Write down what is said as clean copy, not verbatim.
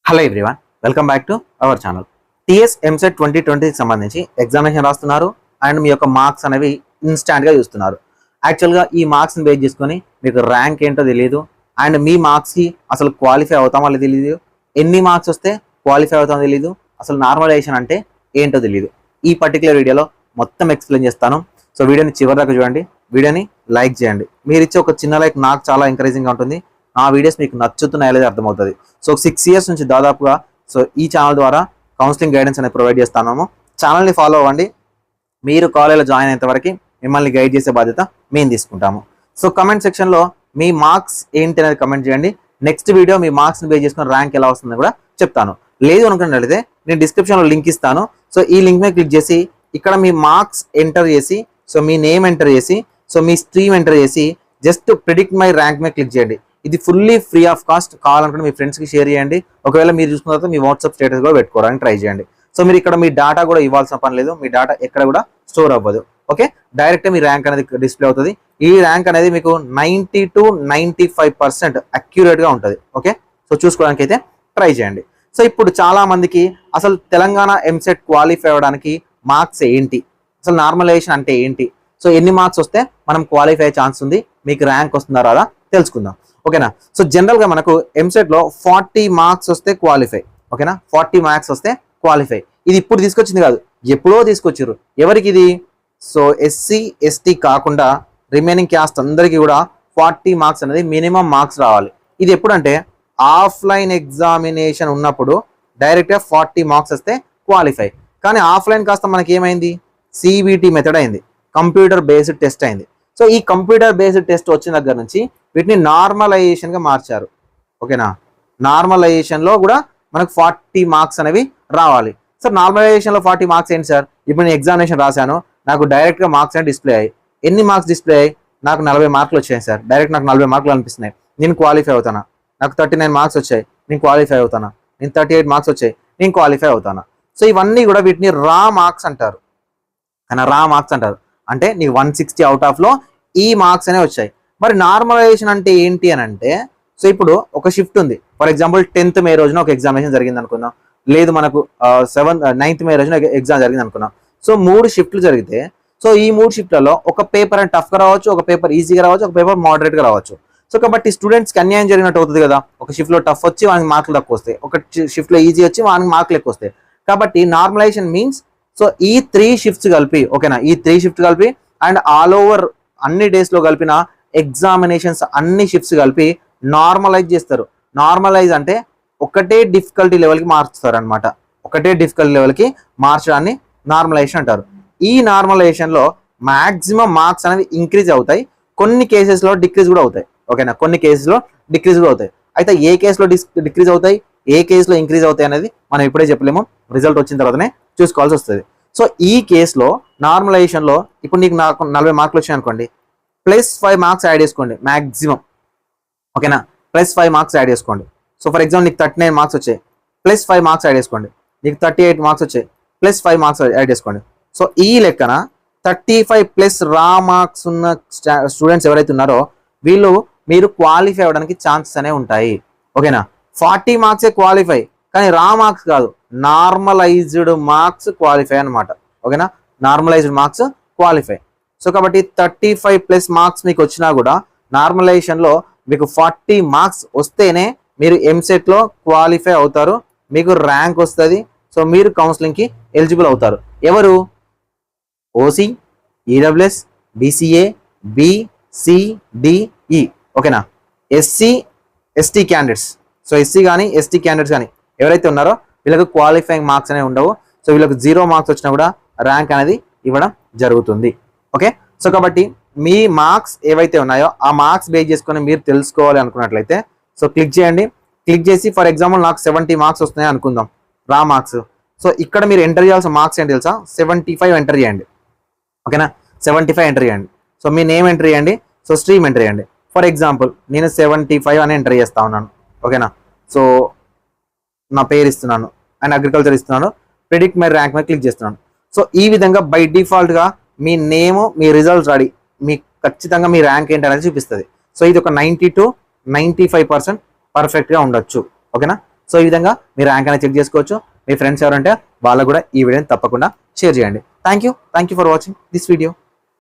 Hello everyone, welcome back to our channel. TS EAMCET 2020కి సంబంధించి examination రాస్తున్నారు and మీ యొక్క మార్క్స్ అనేవి ఇన్స్టాంట్గా చూస్తున్నారు. యాక్చువల్గా ఈ మార్క్స్ని బేస్ చేసుకొని మీకు ర్యాంక్ ఏంటో తెలియదు అండ్ మీ మార్క్స్కి అసలు క్వాలిఫై అవుతామో తెలియదు, ఎన్ని మార్క్స్ వస్తే క్వాలిఫై అవుతామో తెలియదు, అసలు నార్మలైజేషన్ అంటే ఏంటో తెలియదు. ఈ పర్టికులర్ వీడియోలో మొత్తం ఎక్స్ప్లెయిన్ చేస్తాను. సో వీడియోని చివరి దాకా చూడండి, వీడియోని లైక్ చేయండి. మీరు ఇచ్చే ఒక చిన్న లైక్ నాకు చాలా ఎంకరేజింగ్గా ఉంటుంది. ఆ వీడియోస్ మీకు నచ్చుతున్నాయో లేదో అర్థమవుతుంది. సో 6 years నుంచి దాదాపుగా ఈ ఛానల్ ద్వారా కౌన్సిలింగ్ గైడెన్స్ అనేది ప్రొవైడ్ చేస్తున్నాము. ఛానల్ని ఫాలో అవ్వండి. మీరు కాలేజ్లో జాయిన్ అయ్యేంత వరకు మిమ్మల్ని గైడ్ చేసే బాధ్యత మేము తీసుకుంటాము. సో కమెంట్ సెక్షన్లో మీ మార్క్స్ ఏంటి అనేది కమెంట్ చేయండి. నెక్స్ట్ వీడియో మీ మార్క్స్ని బేస్ చేసుకుని ర్యాంక్ ఎలా వస్తుందో కూడా చెప్తాను. లేదు అనుకున్నట్లయితే నేను డిస్క్రిప్షన్లో లింక్ ఇస్తాను. సో ఈ లింక్ మీద క్లిక్ చేసి ఇక్కడ మీ మార్క్స్ ఎంటర్ చేసి, సో మీ నేమ్ ఎంటర్ చేసి, సో మీ స్ట్రీమ్ ఎంటర్ చేసి జస్ట్ ప్రిడిక్ట్ మై ర్యాంక్ మీద క్లిక్ చేయండి. ఇది ఫుల్లీ ఫ్రీ ఆఫ్ కాస్ట్. కావాలనుకుంటే మీ ఫ్రెండ్స్కి షేర్ చేయండి. ఒకవేళ మీరు చూసుకున్న తర్వాత మీ వాట్సాప్ స్టేటస్ కూడా పెట్టుకోవడానికి ట్రై చేయండి. సో మీరు ఇక్కడ మీ డేటా కూడా ఇవ్వాల్సిన పని లేదు, మీ డేటా ఎక్కడ కూడా స్టోర్ అవ్వదు. ఓకే, డైరెక్ట్ మీ ర్యాంక్ అనేది డిస్ప్లే అవుతుంది. ఈ ర్యాంక్ అనేది మీకు 90 to 95% అక్యురేట్గా ఉంటుంది. ఓకే, సో చూసుకోవడానికి అయితే ట్రై చేయండి. సో ఇప్పుడు చాలా మందికి అసలు తెలంగాణ ఎంసెట్ క్వాలిఫై అవ్వడానికి మార్క్స్ ఏంటి, అసలు నార్మలైజేషన్ అంటే ఏంటి, సో ఎన్ని మార్క్స్ వస్తే మనం క్వాలిఫై అయ్యే ఛాన్స్ ఉంది, మీకు ర్యాంక్ వస్తుందా రాదా తెలుసుకుందాం. ఓకేనా, సో జనరల్గా మనకు ఎంసెట్లో 40 మార్క్స్ వస్తే క్వాలిఫై. ఓకేనా, 40 మార్క్స్ వస్తే క్వాలిఫై. ఇది ఇప్పుడు తీసుకొచ్చింది కాదు, ఎప్పుడో తీసుకొచ్చారు. ఎవరికి ఇది? సో ఎస్సీ ఎస్టీ కాకుండా రిమైనింగ్ క్యాస్ట్ అందరికీ కూడా 40 మార్క్స్ అనేది మినిమం మార్క్స్ రావాలి. ఇది ఎప్పుడంటే ఆఫ్లైన్ ఎగ్జామినేషన్ ఉన్నప్పుడు డైరెక్ట్గా 40 మార్క్స్ వస్తే క్వాలిఫై. కానీ ఆఫ్లైన్ కాస్త మనకి ఏమైంది, సిబిటి మెథడ్ అయింది, కంప్యూటర్ బేస్డ్ టెస్ట్ అయింది. సో ఈ కంప్యూటర్ బేస్డ్ టెస్ట్ వచ్చిన దగ్గర నుంచి వీటిని నార్మలైజేషన్గా మార్చారు. ఓకేనా, నార్మలైజేషన్లో కూడా మనకు 40 మార్క్స్ అనేవి రావాలి. సార్ నార్మలైజేషన్లో 40 మార్క్స్ ఏంటి సార్? ఇప్పుడు నేను ఎగ్జామినేషన్ రాశాను, నాకు డైరెక్ట్గా మార్క్స్ అనేవి డిస్ప్లే అయ్యాయి. ఎన్ని మార్క్స్ డిస్ప్లే అయ్యాయి? నాకు 40 మార్కులు వచ్చాయి సార్. డైరెక్ట్ నాకు 40 మార్కులు అనిపిస్తున్నాయి, నేను క్వాలిఫై అవుతానా? నాకు 39 మార్క్స్ వచ్చాయి, నేను క్వాలిఫై అవుతానా? నేను 38 మార్క్స్ వచ్చాయి, నేను క్వాలిఫై అవుతానా? సో ఇవన్నీ కూడా వీటిని రా మార్క్స్ అంటారు. రా మార్క్స్ అంటారు అంటే నీకు 160 అవుట్ ఆఫ్లో ఈ మార్క్స్ అనేవి వచ్చాయి. మరి నార్మలైజేషన్ అంటే ఏంటి అని అంటే, సో ఇప్పుడు ఒక షిఫ్ట్ ఉంది. ఫర్ ఎగ్జాంపుల్ 10th మే రోజున ఒక ఎగ్జామినేషన్ జరిగింది అనుకుందాం, లేదు మనకు 9th మే రోజున ఎగ్జామ్ జరిగింది అనుకున్నాం. సో 3 షిఫ్ట్లు జరిగితే, సో ఈ 3 షిఫ్ట్లలో ఒక పేపర్ అని టఫ్గా రావచ్చు, ఒక పేపర్ ఈజీగా రావచ్చు, ఒక పేపర్ మోడరేట్గా రావచ్చు. సో కాబట్టి స్టూడెంట్స్కి అన్యాయం జరిగినట్టు అవుతుంది కదా. ఒక షిఫ్ట్లో టఫ్ వచ్చి వానికి మార్కులు తక్కువ వస్తాయి, ఒక షిఫ్ట్లో ఈజీ వచ్చి వానికి మార్కులు ఎక్కువ వస్తాయి. కాబట్టి నార్మలైజేషన్ మీన్స్ సో ఈ 3 షిఫ్ట్స్ కలిపి, ఓకేనా, ఈ 3 షిఫ్ట్ కలిపి అండ్ ఆల్ ఓవర్ అన్ని డేస్లో కలిపిన ఎగ్జామినేషన్స్ అన్ని షిఫ్ట్స్ కలిపి నార్మలైజ్ చేస్తారు. నార్మలైజ్ అంటే ఒకటే డిఫికల్టీ లెవెల్కి మార్చుతారు అనమాట. ఒకటే డిఫికల్టీ లెవెల్కి మార్చడాన్ని నార్మలైజేషన్ అంటారు. ఈ నార్మలైజేషన్లో మ్యాక్సిమం మార్క్స్ అనేవి ఇంక్రీజ్ అవుతాయి, కొన్ని కేసెస్లో డిక్రీజ్ కూడా అవుతాయి. ఓకేనా, కొన్ని కేసెస్లో డిక్రీజ్ కూడా అవుతాయి. అయితే ఏ కేసులో డిక్రీజ్ అవుతాయి, ఏ కేసులో ఇంక్రీజ్ అవుతాయి అనేది మనం ఇప్పుడే చెప్పలేము, రిజల్ట్ వచ్చిన తర్వాతనే చూసుకోవాల్సి వస్తుంది. సో ఈ కేసులో నార్మలైజేషన్లో ఇప్పుడు నాకు 40 మార్కులు వచ్చాయి అనుకోండి, +5 మార్క్స్ యాడ్ చేసుకోండి మ్యాక్సిమం. ఓకేనా, +5 మార్క్స్ యాడ్ చేసుకోండి. సో ఫర్ ఎగ్జాంపుల్ నీకు 39 మార్క్స్ వచ్చాయి, +5 మార్క్స్ యాడ్ చేసుకోండి. నీకు 38 మార్క్స్ వచ్చాయి, +5 మార్క్స్ యాడ్ చేసుకోండి. సో ఈ లెక్కన 35+ రా మార్క్స్ ఉన్న స్టూడెంట్స్ ఎవరైతే ఉన్నారో వీళ్ళు మీరు క్వాలిఫై అవ్వడానికి ఛాన్సెస్ అనేవి ఉంటాయి. ఓకేనా, 40 మార్క్సే క్వాలిఫై, కానీ రా మార్క్స్ కాదు, నార్మలైజ్డ్ మార్క్స్ క్వాలిఫై అనమాట. ఓకేనా, నార్మలైజ్డ్ మార్క్స్ క్వాలిఫై. సో కాబట్టి 35+ మార్క్స్ మీకు వచ్చినా కూడా నార్మలైజేషన్లో మీకు 40 మార్క్స్ వస్తేనే మీరు ఎంసెట్లో క్వాలిఫై అవుతారు, మీకు ర్యాంక్ వస్తుంది. సో మీరు కౌన్సిలింగ్కి ఎలిజిబుల్ అవుతారు. ఎవరు? OC, EWS, BCA, BCDE. ఓకేనా, SC ST candidates, so SC కానీ ఎస్టీ క్యాండిడేట్స్ కానీ ఎవరైతే ఉన్నారో వీళ్ళకి క్వాలిఫైయింగ్ మార్క్స్ అనేవి ఉండవు. సో వీళ్ళకి 0 మార్క్స్ వచ్చినా కూడా ర్యాంక్ అనేది ఇవ్వడం జరుగుతుంది. ఓకే, సో కాబట్టి మీ మార్క్స్ ఏవైతే ఉన్నాయో ఆ మార్క్స్ బేస్ చేసుకొని మీరు తెలుసుకోవాలి అనుకున్నట్లయితే సో క్లిక్ చేయండి. క్లిక్ చేసి ఫర్ ఎగ్జాంపుల్ నాకు 70 మార్క్స్ వస్తున్నాయి అనుకుందాం, రా మార్క్స్. సో ఇక్కడ మీరు ఎంటర్ చేయాల్సిన మార్క్స్ ఏంటి తెలుసా? 75 ఎంటర్ చేయండి. ఓకేనా, 75 ఎంటర్ చేయండి. సో మీ నేమ్ ఎంటర్ చేయండి, సో స్ట్రీమ్ ఎంటర్ చేయండి. ఫర్ ఎగ్జాంపుల్ నేను 75 అని ఎంటర్ చేస్తా ఉన్నాను. ఓకేనా, సో నా పేరు ఇస్తున్నాను అండ్ అగ్రికల్చర్ ఇస్తున్నాను, ప్రిడిక్ట్ మై ర్యాంక్ మీద క్లిక్ చేస్తున్నాను. సో ఈ విధంగా బై డిఫాల్ట్గా మీ నేము, మీ రిజల్ట్స్ రెడీ, మీకు ఖచ్చితంగా మీ ర్యాంక్ ఏంటి అనేది చూపిస్తుంది. సో ఇది ఒక 90 to 95% పర్ఫెక్ట్గా ఉండొచ్చు. ఓకేనా, సో ఈ విధంగా మీ ర్యాంక్ అనేది చెక్ చేసుకోవచ్చు. మీ ఫ్రెండ్స్ ఎవరంటే వాళ్ళకు కూడా ఈ వీడియోని తప్పకుండా షేర్ చేయండి. Thank you for watching this video.